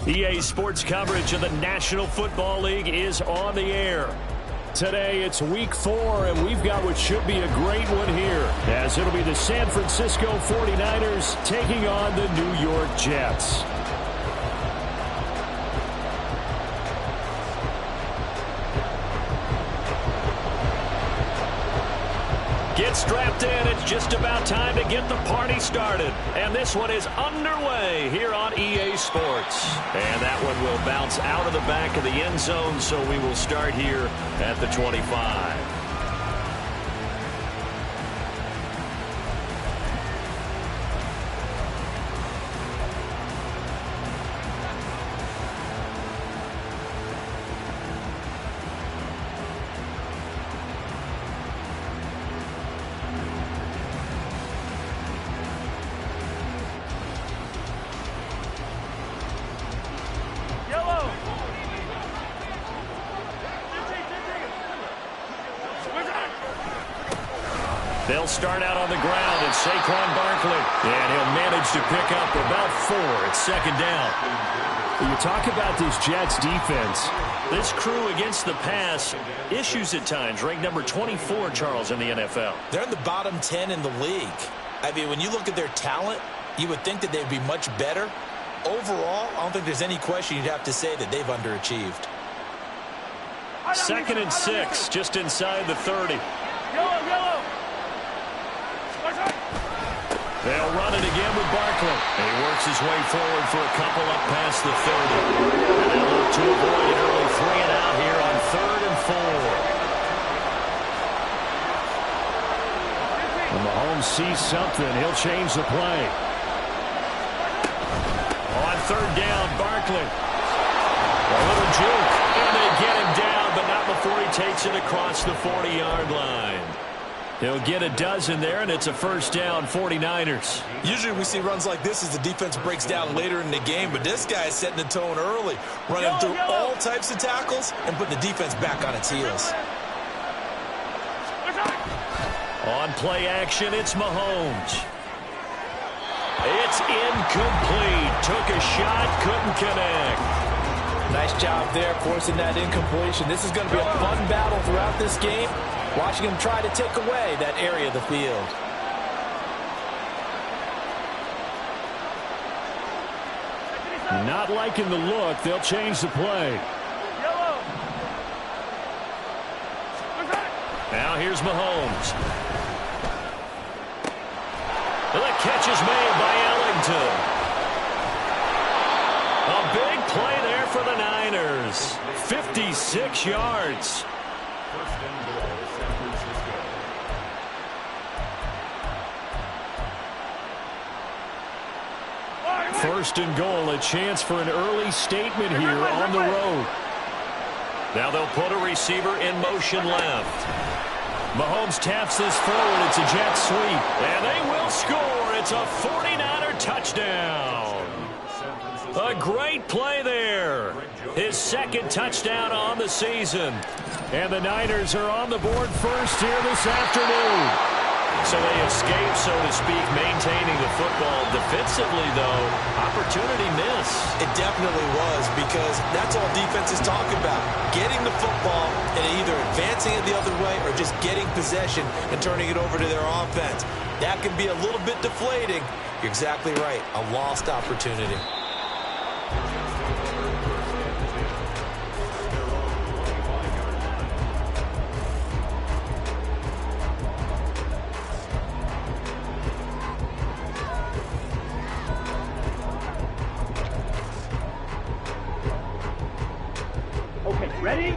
EA Sports coverage of the National Football League is on the air. Today, it's Week 4, and we've got what should be a great one here, as it'll be the San Francisco 49ers taking on the New York Jets. Get strapped in. It's just about time to get the party started. And this one is underway here on EA Sports. And that one will bounce out of the back of the end zone, so we will start here at the 25. They'll start out on the ground, and Saquon Barkley. And he'll manage to pick up about 4 at second down. When you talk about this Jets defense, this crew against the pass, issues at times, ranked number 24, Charles, in the NFL. They're in the bottom 10 in the league. I mean, when you look at their talent, you would think that they'd be much better. Overall, I don't think there's any question you'd have to say that they've underachieved. 2nd and 6, just inside the 30. Yellow. They'll run it again with Barkley. And he works his way forward for a couple up past the 30. And they'll look to avoid an early 3 and out here on 3rd and 4. When Mahomes sees something, he'll change the play. On 3rd down, Barkley. A little juke. And they get him down, but not before he takes it across the 40-yard line. He'll get a dozen there, and it's a first down, 49ers. Usually we see runs like this as the defense breaks down later in the game, but this guy is setting the tone early, running through all types of tackles and putting the defense back on its heels. On play action, it's Mahomes. It's incomplete. Took a shot, couldn't connect. Nice job there, forcing that incompletion. This is going to be a fun battle throughout this game. Watching him try to take away that area of the field. Not liking the look. They'll change the play. Now here's Mahomes. The catch is made by Ellington. A big play there for the Niners. 56 yards. First and goal, a chance for an early statement here on the road. Now they'll put a receiver in motion left. Mahomes taps this forward. It's a jet sweep. And they will score. It's a 49er touchdown. A great play there. His 2nd touchdown on the season. And the Niners are on the board first here this afternoon. So they escape, so to speak, maintaining the football. Defensively, though, opportunity miss. It definitely was, because that's all defense is talking about. Getting the football and either advancing it the other way or just getting possession and turning it over to their offense. That can be a little bit deflating. You're exactly right. A lost opportunity. Ready?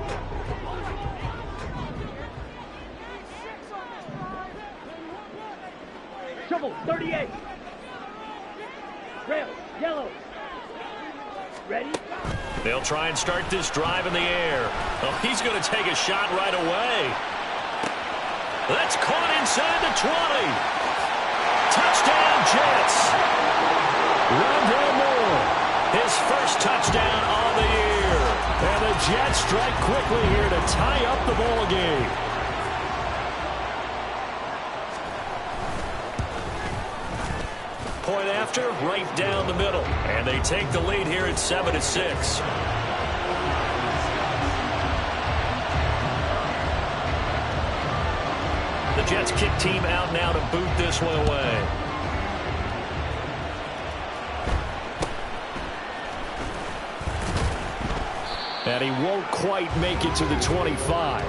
Shovel, 38. Rail, yellow. Ready? They'll try and start this drive in the air. Oh, he's going to take a shot right away. That's caught inside the 20. Touchdown, Jets. Rondell Moore, his first touchdown on the year. And the Jets strike quickly here to tie up the ball game. Point after roster right down the middle. And they take the lead here at 7-6. The Jets kick team out now to boot this one away. And he won't quite make it to the 25.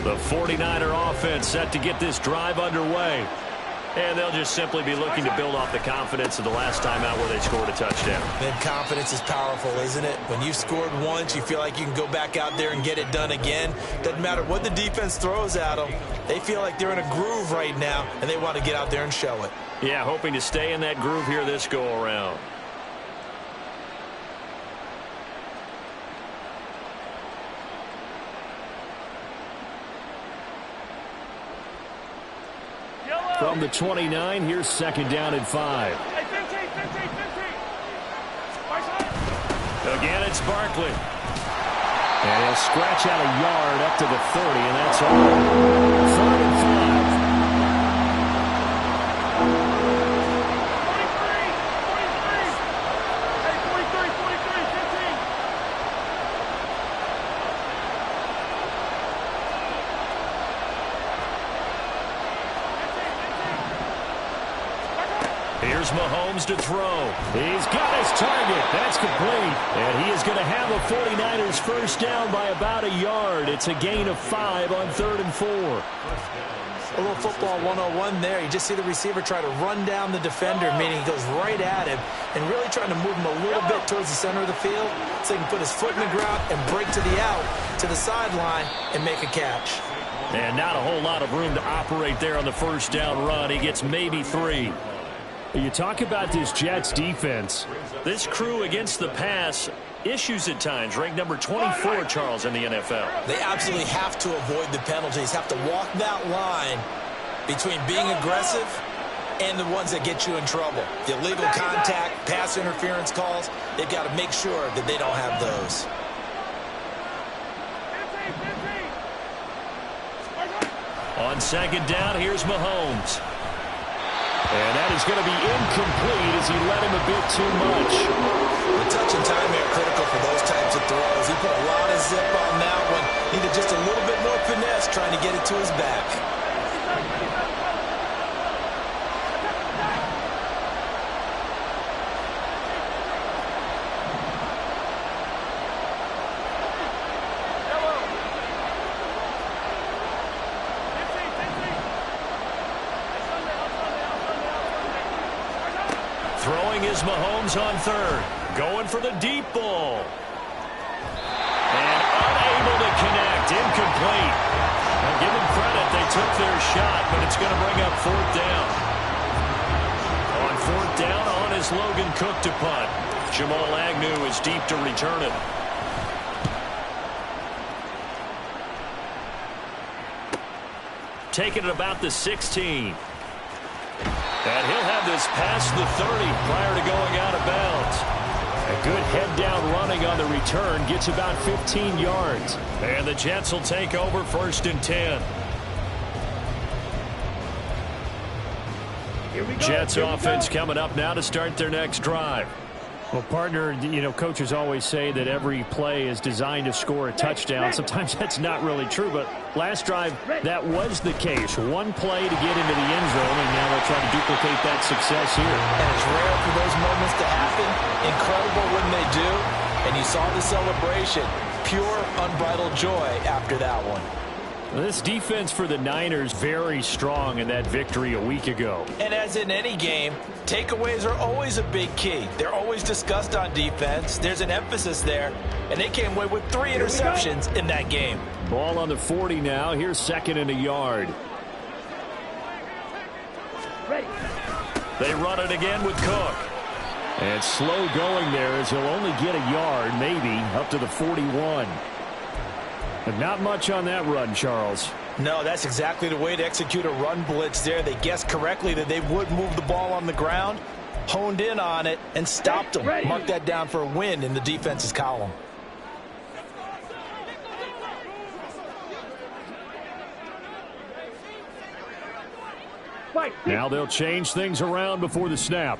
The 49er offense set to get this drive underway. And they'll just simply be looking to build off the confidence of the last time out where they scored a touchdown. Then confidence is powerful, isn't it? When you've scored once, you feel like you can go back out there and get it done again. Doesn't matter what the defense throws at them. They feel like they're in a groove right now, and they want to get out there and show it. Yeah, hoping to stay in that groove here this go-around. From the 29, here's second down and 5. Again, it's Barkley. And he'll scratch out a yard up to the 30, and that's all. 3rd and 5. Here's Mahomes to throw. He's got his target. That's complete. And he is going to have a 49ers first down by about a yard. It's a gain of 5 on 3rd and 4. A little football 101 there. You just see the receiver try to run down the defender, meaning he goes right at him and really trying to move him a little bit towards the center of the field so he can put his foot in the ground and break to the out, to the sideline, and make a catch. And not a whole lot of room to operate there on the first down run. He gets maybe 3. You talk about this Jets defense. This crew against the pass, issues at times. Ranked number 24, Charles, in the NFL. They absolutely have to avoid the penalties, have to walk that line between being aggressive and the ones that get you in trouble. The illegal contact, pass interference calls, they've got to make sure that they don't have those. On second down, here's Mahomes. And that is going to be incomplete as he led him a bit too much. The touch and time are critical for those types of throws. He put a lot of zip on that one. Needed just a little bit more finesse trying to get it to his back. Throwing is Mahomes on 3rd. Going for the deep ball. And unable to connect. Incomplete. Now give them credit. They took their shot, but it's going to bring up 4th down. On 4th down, on is Logan Cook to punt. Jamal Agnew is deep to return it. Taking it about the 16. And he'll have this past the 30 prior to going out of bounds. A good head-down running on the return gets about 15 yards. And the Jets will take over 1st and 10. Here we go. Jets offense coming up now to start their next drive. Well, partner, you know, coaches always say that every play is designed to score a touchdown. Sometimes that's not really true, but last drive, that was the case. One play to get into the end zone, and now they'll try to duplicate that success here. And it's rare for those moments to happen. Incredible when they do. And you saw the celebration. Pure, unbridled joy after that one. This defense for the Niners very strong in that victory a week ago. And as in any game, takeaways are always a big key. They're always discussed on defense. There's an emphasis there, and they came away with 3 interceptions in that game. Ball on the 40 now. Here's 2nd and a yard. Ready. They run it again with Cook. And slow going there as he'll only get a yard, maybe, up to the 41. But not much on that run, Charles. No, that's exactly the way to execute a run blitz there. They guessed correctly that they would move the ball on the ground, honed in on it, and stopped them. Mark that down for a win in the defense's column. Now they'll change things around before the snap.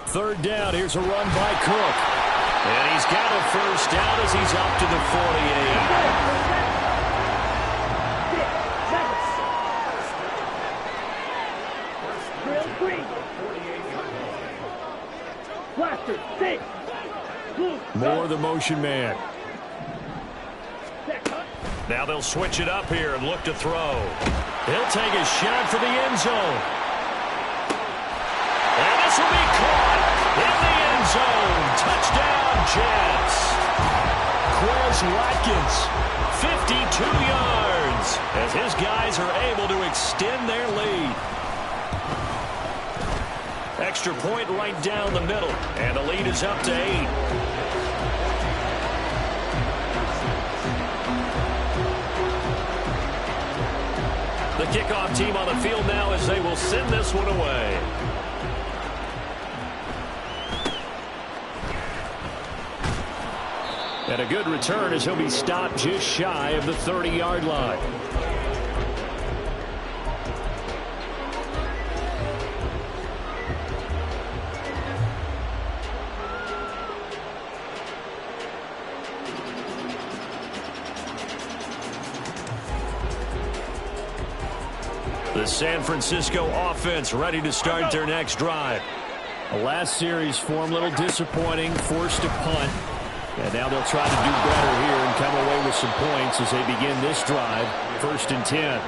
Third down, here's a run by Cook. And he's got a first down as he's up to the 48. More of the motion man. Now they'll switch it up here and look to throw. He'll take a shot for the end zone. And this will be caught in the end zone. Touchdown, Jets. Quez Watkins, 52 yards, as his guys are able to extend their lead. Extra point right down the middle, and the lead is up to 8. The kickoff team on the field now as they will send this one away. And a good return as he'll be stopped just shy of the 30-yard line. The San Francisco offense ready to start their next drive. The last series for him, a little disappointing, forced a punt. And now they'll try to do better here and come away with some points as they begin this drive, 1st and 10.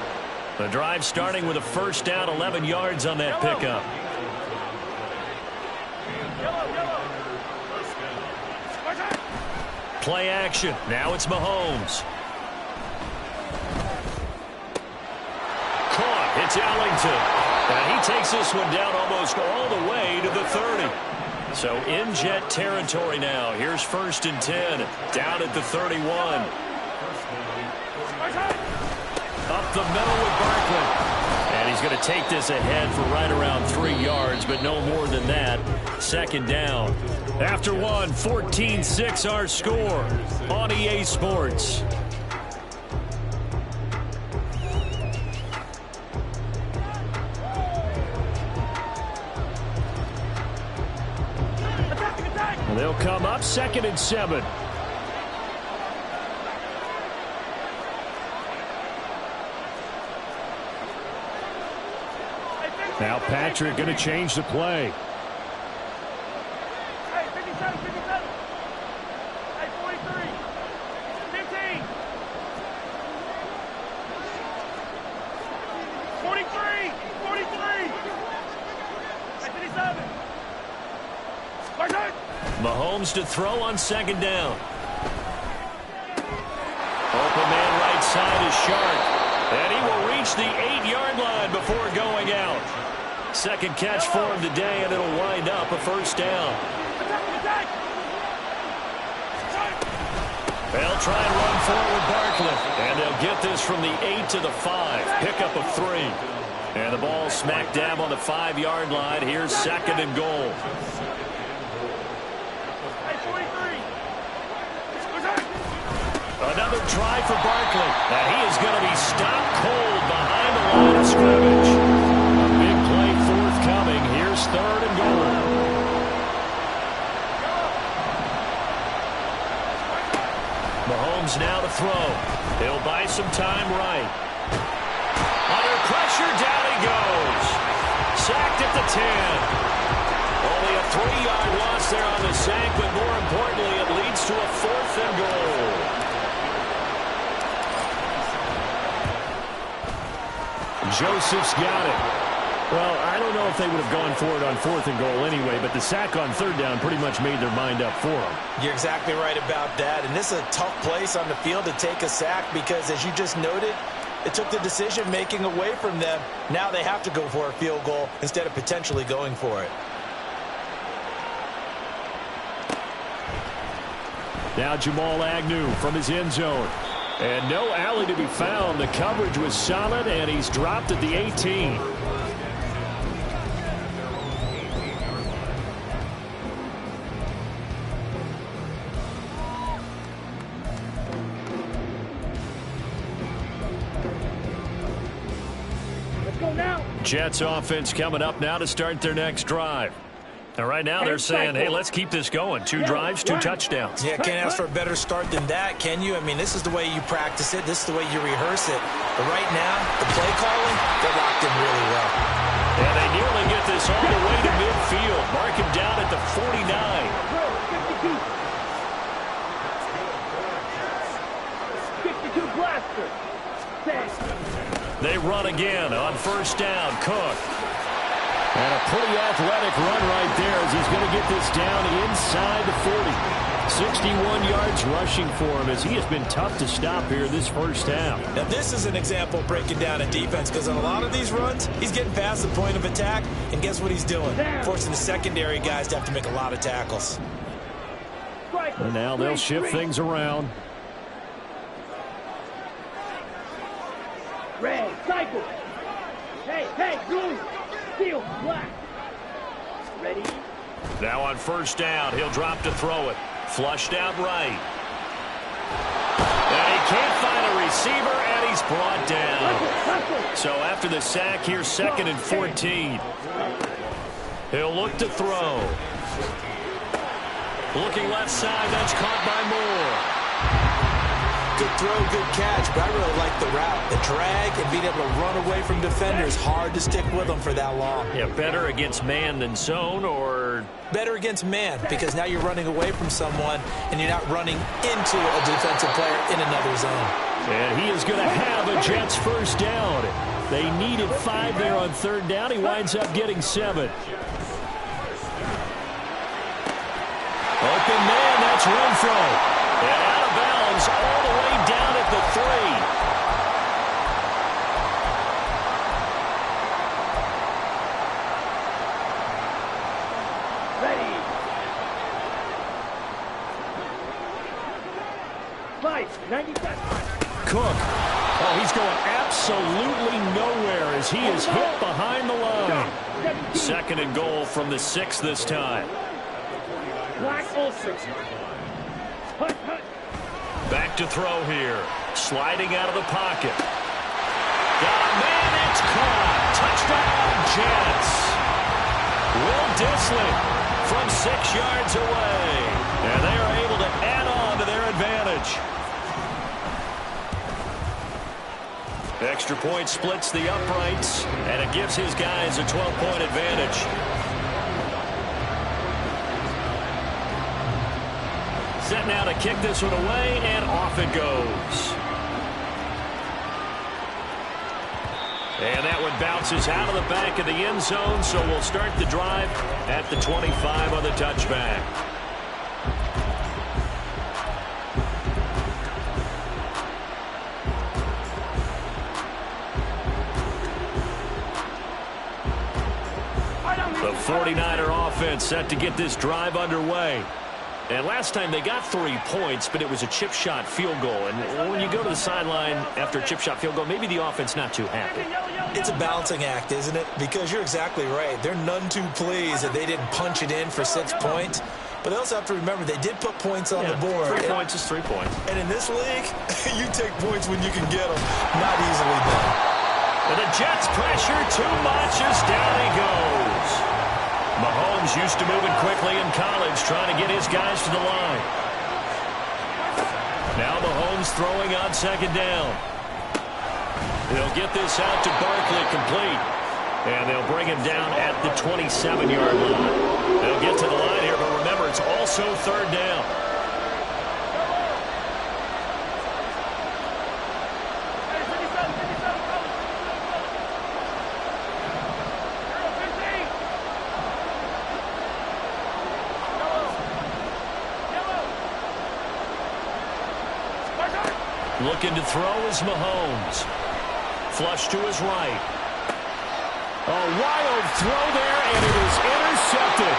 The drive starting with a first down, 11 yards on that pickup. Play action. Now it's Mahomes. Caught. It's Ellington. And he takes this one down almost all the way to the 30. So in Jet territory now. Here's 1st and 10. Down at the 31. Up the middle with Barkley. And he's going to take this ahead for right around 3 yards, but no more than that. 2nd down. After one, 14-6 our score on EA Sports. They'll come up 2nd and 7. Now Patrick going to change the play. Hey, 57, 57. Hey, 43. 15. 43. 43. Hey, 57. Mahomes to throw on 2nd down. Open man right side is Sharp. And he will reach the 8-yard line before going out. 2nd catch for him today, and it'll wind up a first down. They'll try and run forward Barkley. And they'll get this from the 8 to the 5. Pickup of 3. And the ball smack dab on the 5-yard line. Here's 2nd and goal. Another try for Barkley. And he is going to be stopped cold behind the line of scrimmage. A big play forthcoming. Here's 3rd and goal. Mahomes now to throw. He'll buy some time right. Under pressure, down he goes. Sacked at the 10. Only a 3-yard loss there on the sack, but more importantly, it leads to a 4th and goal. Joseph's got it. Well, I don't know if they would have gone for it on 4th and goal anyway, but the sack on 3rd down pretty much made their mind up for them. You're exactly right about that. And this is a tough place on the field to take a sack because, as you just noted, it took the decision-making away from them. Now they have to go for a field goal instead of potentially going for it. Now Jamal Agnew from his end zone. And no alley to be found. The coverage was solid, and he's dropped at the 18. Let's go now. Jets offense coming up now to start their next drive. And right now they're saying, hey, let's keep this going. 2 drives, 2 touchdowns. Yeah, can't ask for a better start than that, can you? I mean, this is the way you practice it. This is the way you rehearse it. But right now, the play calling, they're locked in really well. And they nearly get this all the way to midfield. Mark him down at the 49. 52 blaster. They run again on first down. Cook. And a pretty athletic run right there as he's going to get this down inside the 40. 61 yards rushing for him as he has been tough to stop here this first half. Now, this is an example of breaking down a defense because on a lot of these runs, he's getting past the point of attack, and guess what he's doing? Forcing the secondary guys to have to make a lot of tackles. And now they'll shift things around. Red, cycle. Hey, blue. Steel, black. Ready? Now on first down, he'll drop to throw it. Flushed out right. And he can't find a receiver, and he's brought down. So after the sack here, 2nd and 14. He'll look to throw. Looking left side, that's caught by Moore. Good throw, good catch, but I really like the route. The drag and being able to run away from defenders, hard to stick with them for that long. Yeah, better against man than zone, or better against man, because now you're running away from someone and you're not running into a defensive player in another zone. And he is going to have a Jets first down. They needed 5 there on third down. He winds up getting 7. Open man, that's Renfro. And out of bounds all the way down at the 3. 97. Cook. Oh, he's going absolutely nowhere as he is hit behind the line. 2nd and goal from the 6 this time. Black ultra. Back to throw here. Sliding out of the pocket. Got a man, it's caught. Touchdown, Jets. Will Disley from 6 yards away. And they are able to add on to their advantage. Extra point splits the uprights, and it gives his guys a 12-point advantage. Set now to kick this one away, and off it goes. And that one bounces out of the back of the end zone, so we'll start the drive at the 25 on the touchback. The 49er offense set to get this drive underway. And last time they got 3 points, but it was a chip shot field goal. And when you go to the sideline after a chip shot field goal, maybe the offense not too happy. It's a balancing act, isn't it? Because you're exactly right. They're none too pleased that they didn't punch it in for 6 points. But they also have to remember they did put points on the board. 3 points is 3 points. And in this league, you take points when you can get them. Not easily done. And the Jets pressure too much as down he goes. Mahomes used to moving quickly in college, trying to get his guys to the line. Now Mahomes throwing on 2nd down. They'll get this out to Barkley complete. And they'll bring him down at the 27-yard line. They'll get to the line here, but remember, it's also 3rd down. Looking to throw is Mahomes. Flush to his right. A wild throw there, and it is intercepted.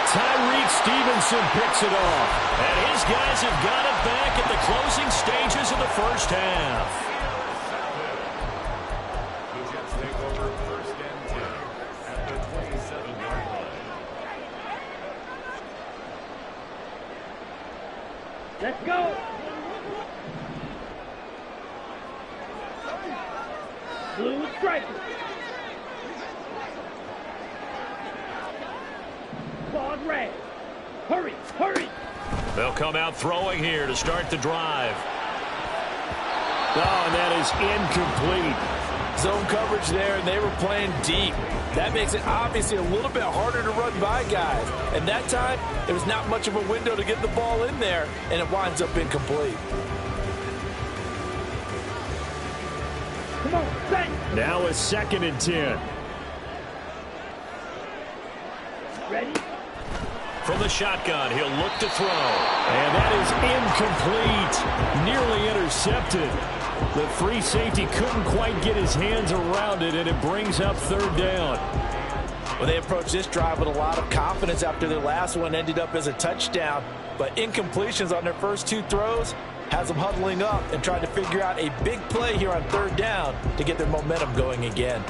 Tyreek Stevenson picks it off. And his guys have got it back at the closing stages of the first half. The Jets take over 1st and 10 at the 27-yard line. Let's go. Blue striker. Claude red. Hurry, hurry. They'll come out throwing here to start the drive. Oh, and that is incomplete. Zone coverage there, and they were playing deep. That makes it obviously a little bit harder to run by guys. And that time, there was not much of a window to get the ball in there, and it winds up incomplete. Come on, set. Now a 2nd and 10. Ready? From the shotgun, he'll look to throw. And that is incomplete. Nearly intercepted. The free safety couldn't quite get his hands around it, and it brings up 3rd down. Well, they approached this drive with a lot of confidence after their last one ended up as a touchdown. But incompletions on their first 2 throws has them huddling up and trying to figure out a big play here on 3rd down to get their momentum going again.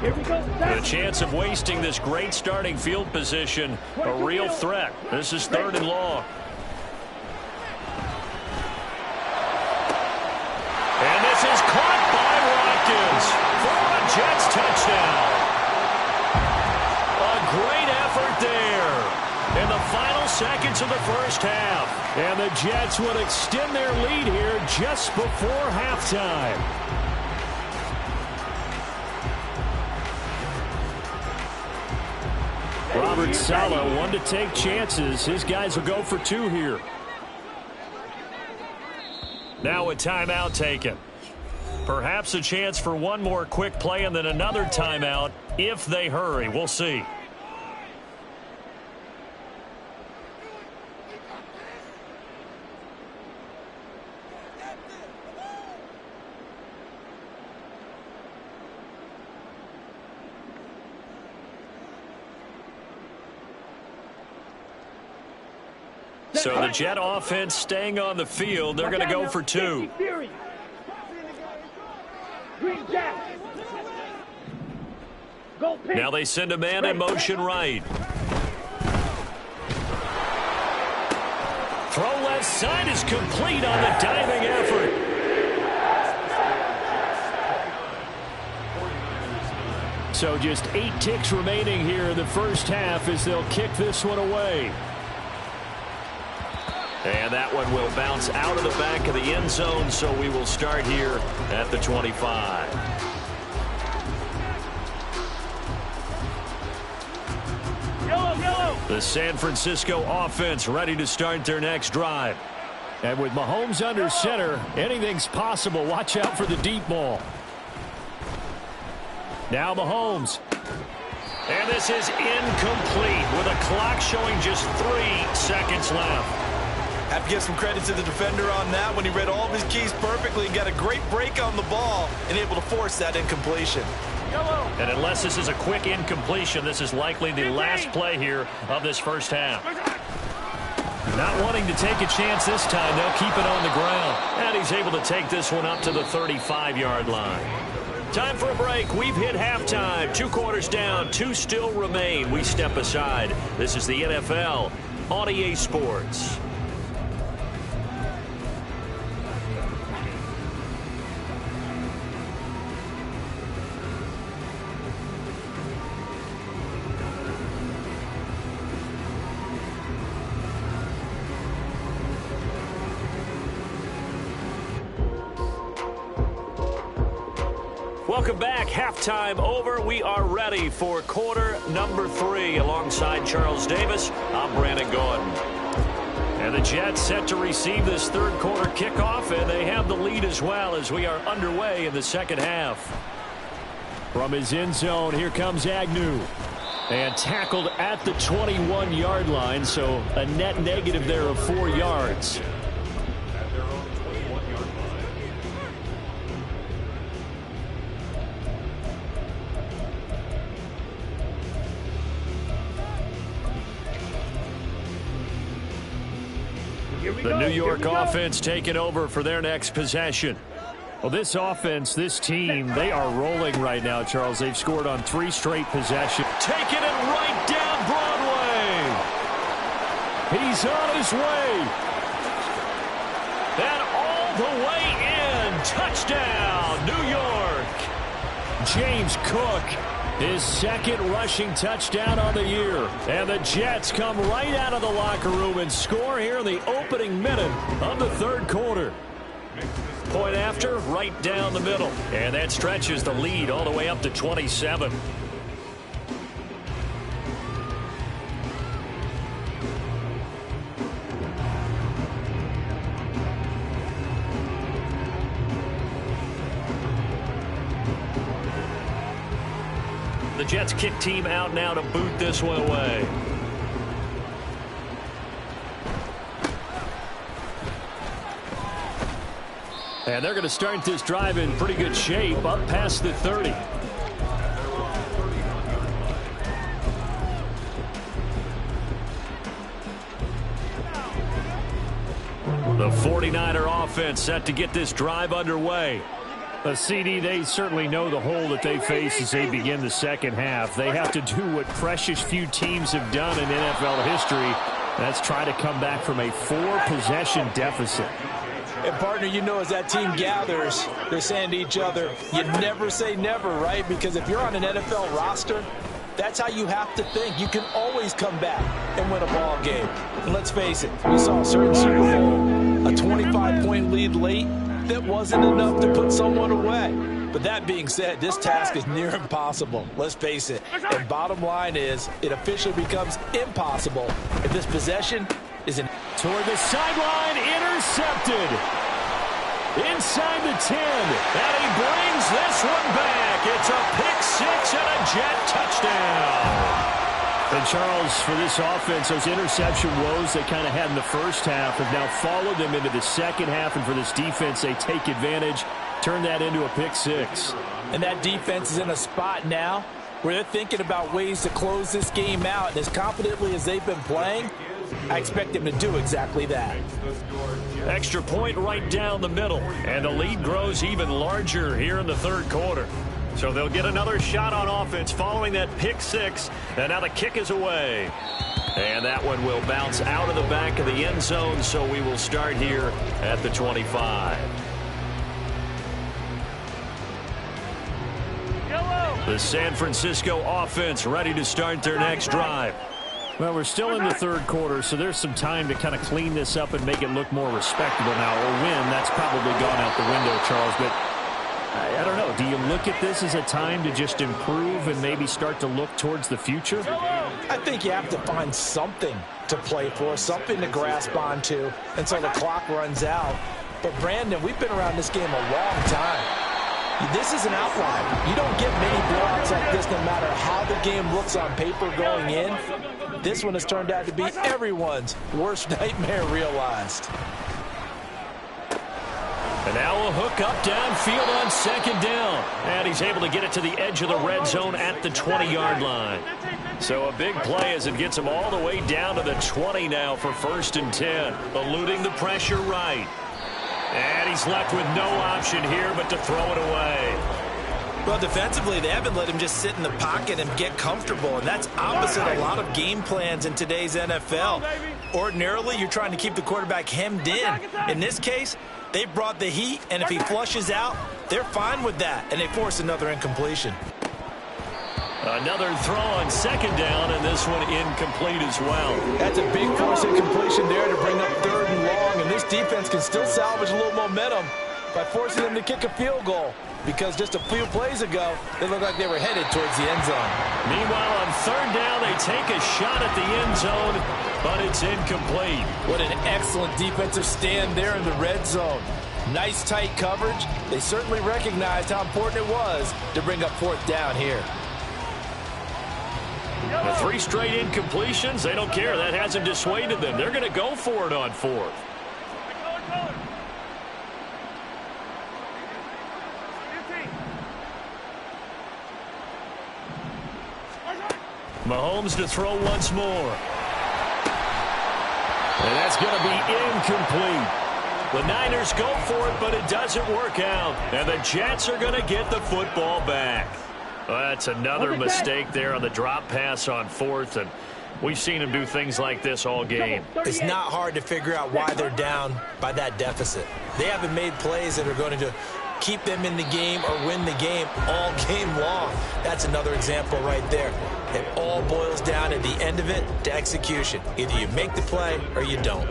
Here we go. The chance of wasting this great starting field position, a real threat. This is 3rd and long. And this is caught by Watkins for a Jets touchdown. A great effort there in the final seconds of the first half. And the Jets would extend their lead here just before halftime. Robert Saleh, one to take chances. His guys will go for 2 here. Now a timeout taken. Perhaps a chance for one more quick play and then another timeout if they hurry. We'll see. So the Jet offense staying on the field. They're going to go for 2. Now they send a man in motion right. Throw left side is complete on the diving effort. So just 8 ticks remaining here in the first half as they'll kick this one away. And that one will bounce out of the back of the end zone, so we will start here at the 25. The San Francisco offense ready to start their next drive. And with Mahomes under center, anything's possible. Watch out for the deep ball. Now Mahomes. And this is incomplete with a clock showing just 3 seconds left. Have to give some credit to the defender on that when he read all of his keys perfectly and got a great break on the ball and able to force that incompletion. And unless this is a quick incompletion, this is likely the last play here of this first half. Not wanting to take a chance this time. They'll keep it on the ground. And he's able to take this one up to the 35-yard line. Time for a break. We've hit halftime. 2 quarters down. 2 still remain. We step aside. This is the NFL on EA Sports. Welcome back. Halftime over. We are ready for quarter number 3. Alongside Charles Davis, I'm Brandon Gordon. And the Jets set to receive this 3rd quarter kickoff, and they have the lead as well as we are underway in the second half. From his end zone, here comes Agnew. And tackled at the 21-yard line, so a net negative there of 4 yards. The New York offense taking over for their next possession. Well, this offense, this team, they are rolling right now, Charles. They've scored on 3 straight possessions. Taking it right down Broadway. He's on his way. And all the way in. Touchdown, New York. James Cook, his second rushing touchdown on the year. And the Jets come right out of the locker room and score here in the opening minute of the third quarter. Point after, right down the middle. And that stretches the lead all the way up to 27. The Jets kick team out now to boot this one away. And they're going to start this drive in pretty good shape, up past the 30. The 49er offense set to get this drive underway. The CD, they certainly know the hole that they face as they begin the second half. They have to do what precious few teams have done in NFL history. That's try to come back from a 4-possession deficit. And, partner, you know, as that team gathers, they're saying to each other, you never say never, right? Because if you're on an NFL roster, that's how you have to think. You can always come back and win a ball game. And let's face it, we saw a certain Super Bowl, a 25-point lead late, that wasn't enough to put someone away. But that being said, this task is near impossible. Let's face it. And bottom line is, it officially becomes impossible if this possession is an... Toward the sideline, intercepted. Inside the 10, and he brings this one back. It's a pick six and a Jet touchdown. And, Charles, for this offense, those interception woes they kind of had in the first half have now followed them into the second half. And for this defense, they take advantage, turn that into a pick six. And that defense is in a spot now where they're thinking about ways to close this game out. And as confidently as they've been playing, I expect them to do exactly that. Extra point right down the middle. And the lead grows even larger here in the third quarter. So they'll get another shot on offense following that pick six. And now the kick is away. And that one will bounce out of the back of the end zone. So we will start here at the 25. The San Francisco offense ready to start their next drive. Well, we're still in the third quarter, so there's some time to kind of clean this up and make it look more respectable now. Or win, that's probably gone out the window, Charles. But I don't know. Do you look at this as a time to just improve and maybe start to look towards the future? I think you have to find something to play for, something to grasp onto until the clock runs out. But, Brandon, we've been around this game a long time. This is an outlier. You don't get many blowouts like this no matter how the game looks on paper going in. This one has turned out to be everyone's worst nightmare realized. And now a hook up downfield on second down. And he's able to get it to the edge of the red zone at the 20-yard line. So a big play as it gets him all the way down to the 20 now for 1st and 10. Eluding the pressure right. And he's left with no option here but to throw it away. Well, defensively, they haven't let him just sit in the pocket and get comfortable, and that's opposite a lot of game plans in today's NFL. Ordinarily, you're trying to keep the quarterback hemmed in. In this case, they brought the heat, and if he flushes out, they're fine with that, and they force another incompletion. Another throw on second down, and this one incomplete as well. That's a big force incompletion there to bring up 3rd and long, and this defense can still salvage a little momentum by forcing them to kick a field goal, because just a few plays ago, they looked like they were headed towards the end zone. Meanwhile, on 3rd down, they take a shot at the end zone, but it's incomplete. What an excellent defensive stand there in the red zone. Nice tight coverage. They certainly recognized how important it was to bring up 4th down here. The 3 straight incompletions, they don't care. That hasn't dissuaded them. They're going to go for it on 4th. Mahomes to throw once more. And That's going to be incomplete. The Niners go for it, but it doesn't work out. And the Jets are going to get the football back. Well, that's another mistake there on the drop pass on fourth, and we've seen him do things like this all game. It's not hard to figure out why they're down by that deficit. They haven't made plays that are going to keep them in the game or win the game all game long. That's another example right there. It all boils down at the end of it to execution. Either you make the play or you don't.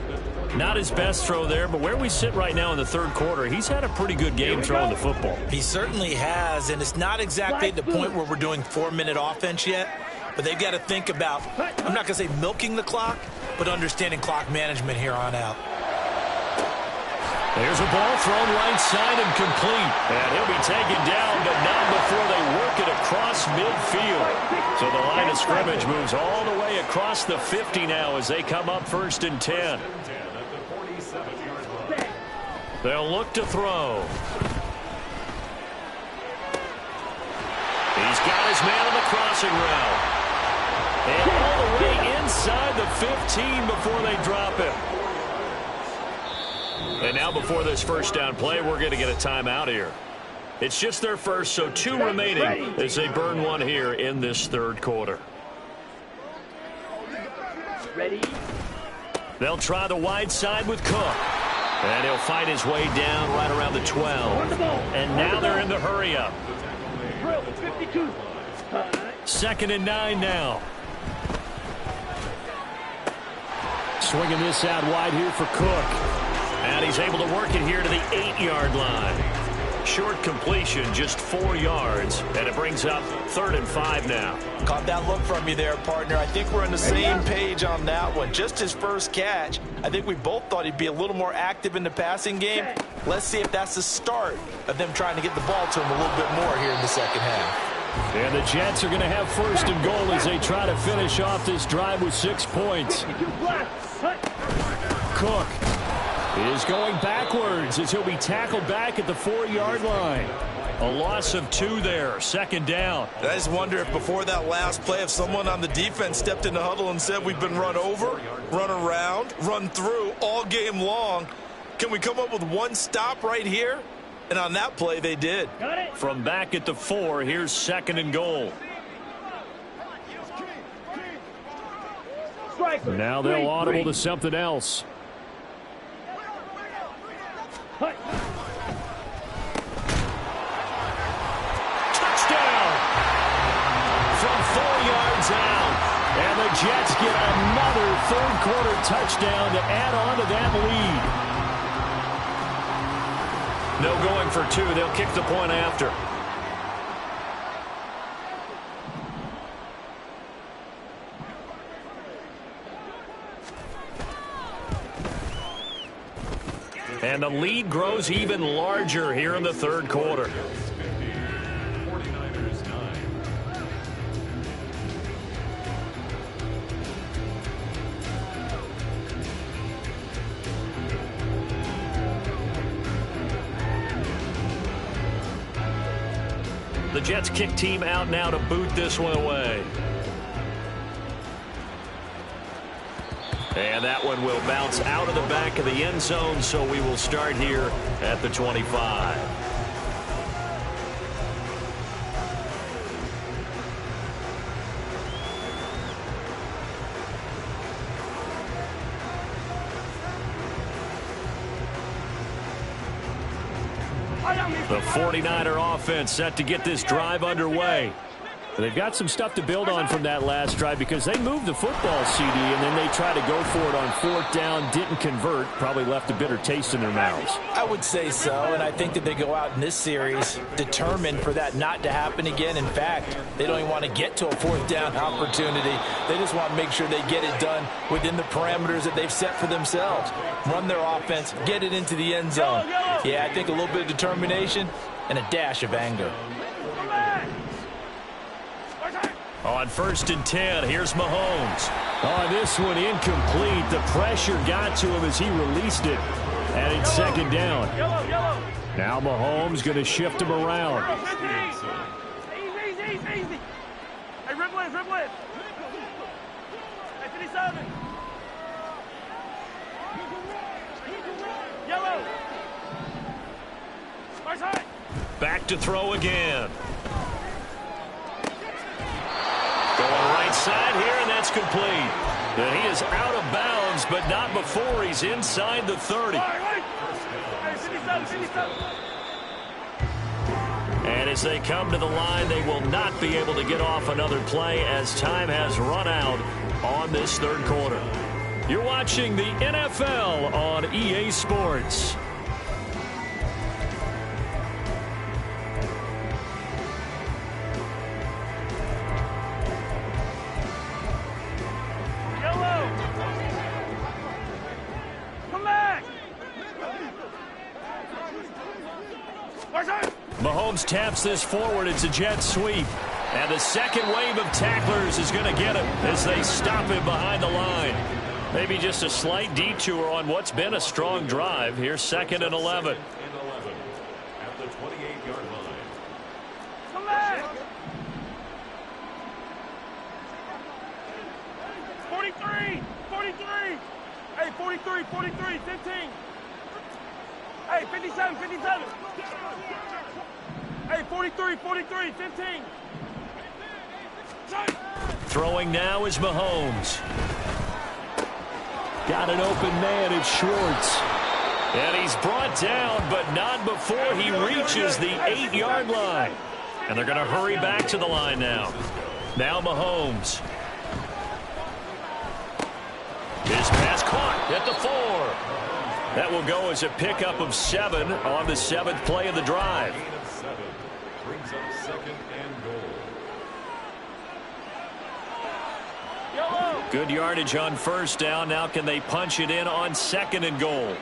Not his best throw there, but where we sit right now in the third quarter, he's had a pretty good game throwing the football. He certainly has, and it's not exactly at the point where we're doing 4-minute offense yet, but they've got to think about, I'm not going to say milking the clock, but understanding clock management here on out. There's a ball thrown right side and complete. And he'll be taken down, but not before they work it across midfield. So the line of scrimmage moves all the way across the 50 now as they come up 1st and 10. They'll look to throw. He's got his man on the crossing route. And all the way inside the 15 before they drop him. And now before this first down play, we're going to get a timeout here. It's just their first, so 2 remaining as they burn one here in this third quarter. Ready? They'll try the wide side with Cook. And he'll fight his way down right around the 12. And now they're in the hurry-up. 52. 2nd and 9 now. Swinging this out wide here for Cook. And he's able to work it here to the 8-yard line. Short completion, just 4 yards. And it brings up 3rd and 5 now. Caught that look from you there, partner. I think we're on the same page on that one. Just his first catch. I think we both thought he'd be a little more active in the passing game. Let's see if that's the start of them trying to get the ball to him a little bit more here in the second half. And the Jets are going to have 1st and goal as they try to finish off this drive with 6 points. Cook is going backwards as he'll be tackled back at the 4-yard line. A loss of 2 there, 2nd down. I just wonder if before that last play, if someone on the defense stepped in the huddle and said we've been run over, run around, run through all game long. Can we come up with one stop right here? And on that play, they did. From back at the 4, here's 2nd and goal. Now they'll audible to something else. Touchdown! From 4 yards out. And the Jets get another third-quarter touchdown to add on to that lead. No going for 2. They'll kick the point after. And the lead grows even larger here in the third quarter. The Jets kick team out now to boot this one away. And that one will bounce out of the back of the end zone, so we will start here at the 25. The 49er offense set to get this drive underway. They've got some stuff to build on from that last drive because they moved the football, CD, and then they tried to go for it on 4th down, didn't convert, probably left a bitter taste in their mouths. I would say so, and I think that they go out in this series determined for that not to happen again. In fact, they don't even want to get to a 4th down opportunity. They just want to make sure they get it done within the parameters that they've set for themselves. Run their offense, get it into the end zone. Yeah, I think a little bit of determination and a dash of anger. On 1st and 10, here's Mahomes. Oh, this one incomplete. The pressure got to him as he released it. And it's 2nd down. Now Mahomes going to shift him around. Easy. Hey, dribble it. Hey, 57. Back to throw again. Going right side here, and that's complete. And he is out of bounds, but not before he's inside the 30. And as they come to the line, they will not be able to get off another play as time has run out on this third quarter. You're watching the NFL on EA Sports. Mahomes taps this forward. It's a jet sweep. And the second wave of tacklers is going to get him as they stop him behind the line. Maybe just a slight detour on what's been a strong drive. Here's 2nd and 11. At the 28-yard line. Come back! 43! 43! Hey, 43, 43, 15. Hey, 57, 57. Hey, 43, 43, 15. Throwing now is Mahomes. Got an open man. It's Schwartz. And he's brought down, but not before he reaches the 8-yard line. And they're going to hurry back to the line now. Now Mahomes. His pass caught at the 4. That will go as a pickup of 7 on the 7th play of the drive. Gain of 7. Brings up 2nd and goal. Good yardage on first down. Now can they punch it in on 2nd and goal?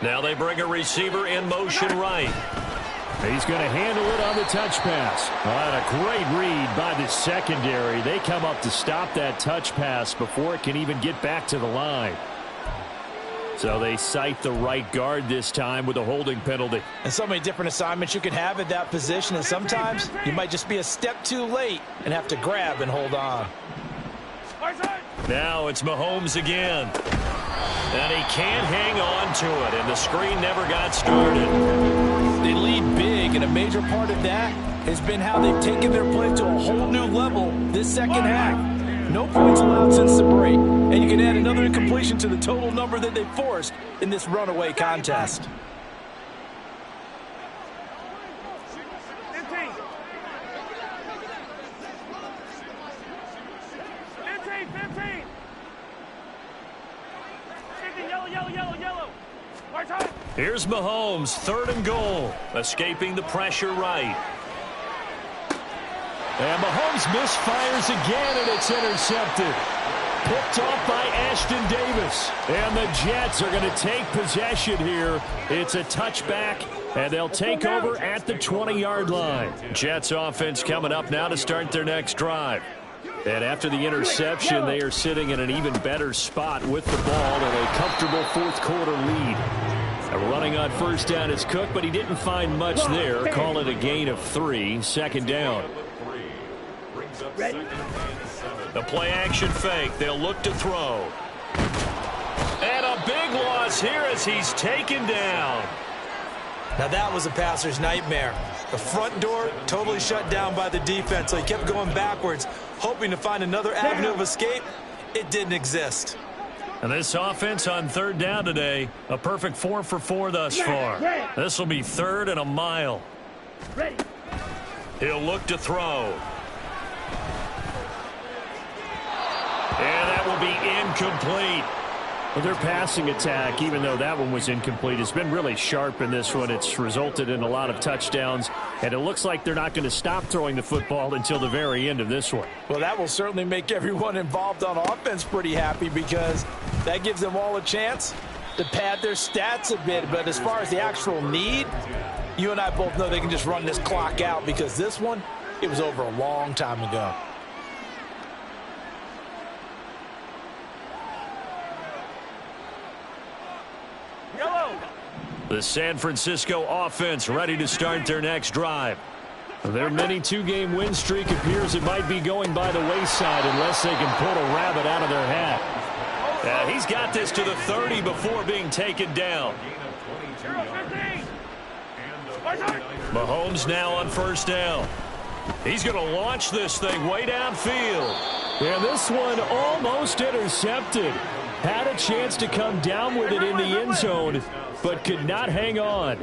Now they bring a receiver in motion right. He's going to handle it on the touch pass. And a great read by the secondary. They come up to stop that touch pass before it can even get back to the line. So they cite the right guard this time with a holding penalty. And so many different assignments you can have at that position, and sometimes you might just be a step too late and have to grab and hold on. Now it's Mahomes again. And he can't hang on to it, and the screen never got started. They lead big, and a major part of that has been how they've taken their play to a whole new level this second half. No points allowed since the break, and you can add another incompletion to the total number that they forced in this runaway contest. 15. 15. Yellow. Right side. Here's Mahomes, 3rd and goal, escaping the pressure right. And Mahomes misfires again, and it's intercepted. Picked off by Ashton Davis. And the Jets are going to take possession here. It's a touchback, and they'll take over at the 20-yard line. Jets offense coming up now to start their next drive. And after the interception, they are sitting in an even better spot with the ball and a comfortable 4th quarter lead. Running on first down is Cook, but he didn't find much there. Call it a gain of 3, 2nd down. The play action fake. They'll look to throw. And a big loss here as he's taken down. Now that was a passer's nightmare. The front door totally shut down by the defense, so he kept going backwards, hoping to find another avenue of escape. It didn't exist. And this offense on 3rd down today, a perfect 4 for 4 thus far. This will be 3rd and a mile. He'll look to throw. And that will be incomplete. Well, their passing attack, even though that one was incomplete, has been really sharp in this one. It's resulted in a lot of touchdowns, and it looks like they're not going to stop throwing the football until the very end of this one. Well, that will certainly make everyone involved on offense pretty happy because that gives them all a chance to pad their stats a bit. But as far as the actual need, you and I both know they can just run this clock out because this one, it was over a long time ago. The San Francisco offense ready to start their next drive. Their mini 2-game win streak appears it might be going by the wayside unless they can pull a rabbit out of their hat. He's got this to the 30 before being taken down. Mahomes now on first down. He's going to launch this thing way downfield. And this one almost intercepted. Had a chance to come down with it in the end zone, but could not hang on.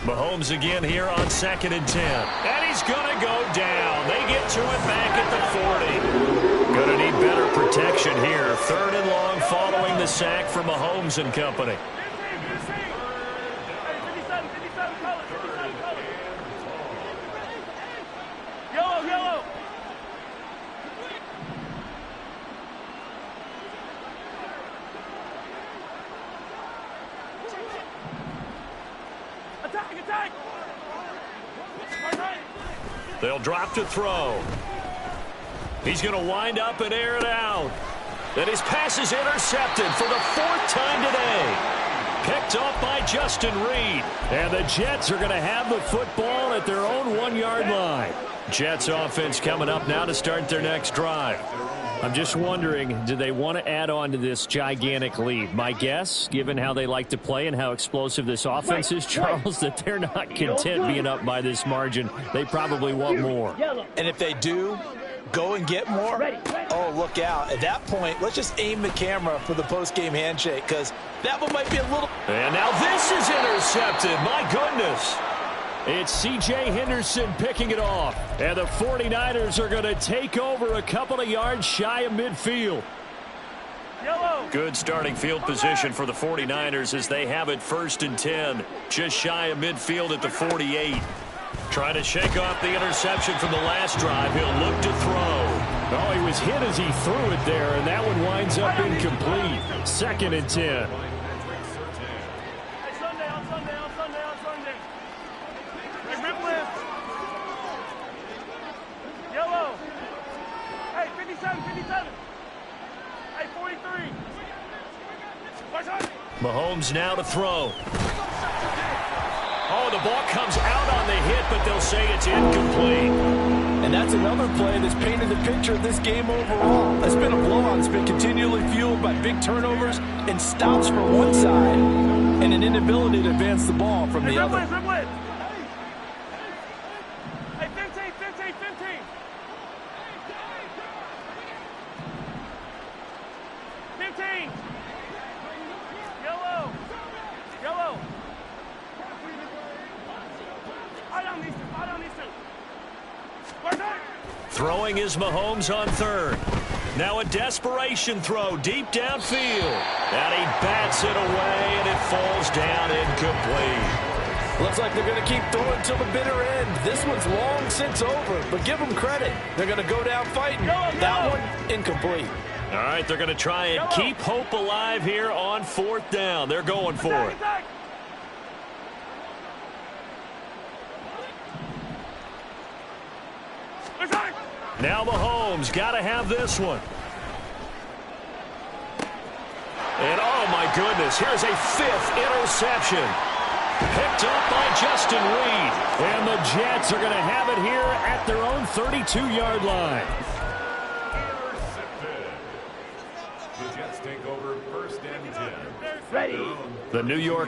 Mahomes again here on 2nd and 10. And he's going to go down. They get to it back at the 40. Going to need better protection here. 3rd and long following the sack from Mahomes and company. Yellow. Attack! They'll drop to throw. He's going to wind up and air it out. And his pass is intercepted for the 4th time today. Picked off by Justin Reed. And the Jets are going to have the football at their own 1-yard line. Jets offense coming up now to start their next drive. I'm just wondering, do they want to add on to this gigantic lead? My guess, given how they like to play and how explosive this offense is, Charles, that they're not content being up by this margin. They probably want more. And if they do go and get more, oh, look out. At that point, let's just aim the camera for the post-game handshake, because that one might be a little... And now this is intercepted. My goodness. It's C.J. Henderson picking it off. And the 49ers are going to take over a couple of yards shy of midfield. Good starting field position for the 49ers as they have it 1st and 10. Just shy of midfield at the 48. Trying to shake off the interception from the last drive. He'll look to throw. Oh, he was hit as he threw it there, and that one winds up incomplete. 2nd and 10. Mahomes now to throw. Oh, the ball comes out on the hit, but they'll say it's incomplete. And that's another play that's painted the picture of this game overall. It's been a blowout. It's been continually fueled by big turnovers and stops from one side and an inability to advance the ball from the other. Hey, 15. Yellow. I don't need to. Throwing is Mahomes on 3rd. Now a desperation throw deep downfield. And he bats it away, and it falls down incomplete. Looks like they're going to keep throwing till the bitter end. This one's long since over, but give them credit. They're going to go down fighting. That one, incomplete. All right, they're going to try and keep hope alive here on 4th down. They're going for it. Now Mahomes got to have this one. And oh my goodness, here's a 5th interception. Picked up by Justin Reed. And the Jets are going to have it here at their own 32-yard line. The Jets take over 1st and 10. Ready. The New York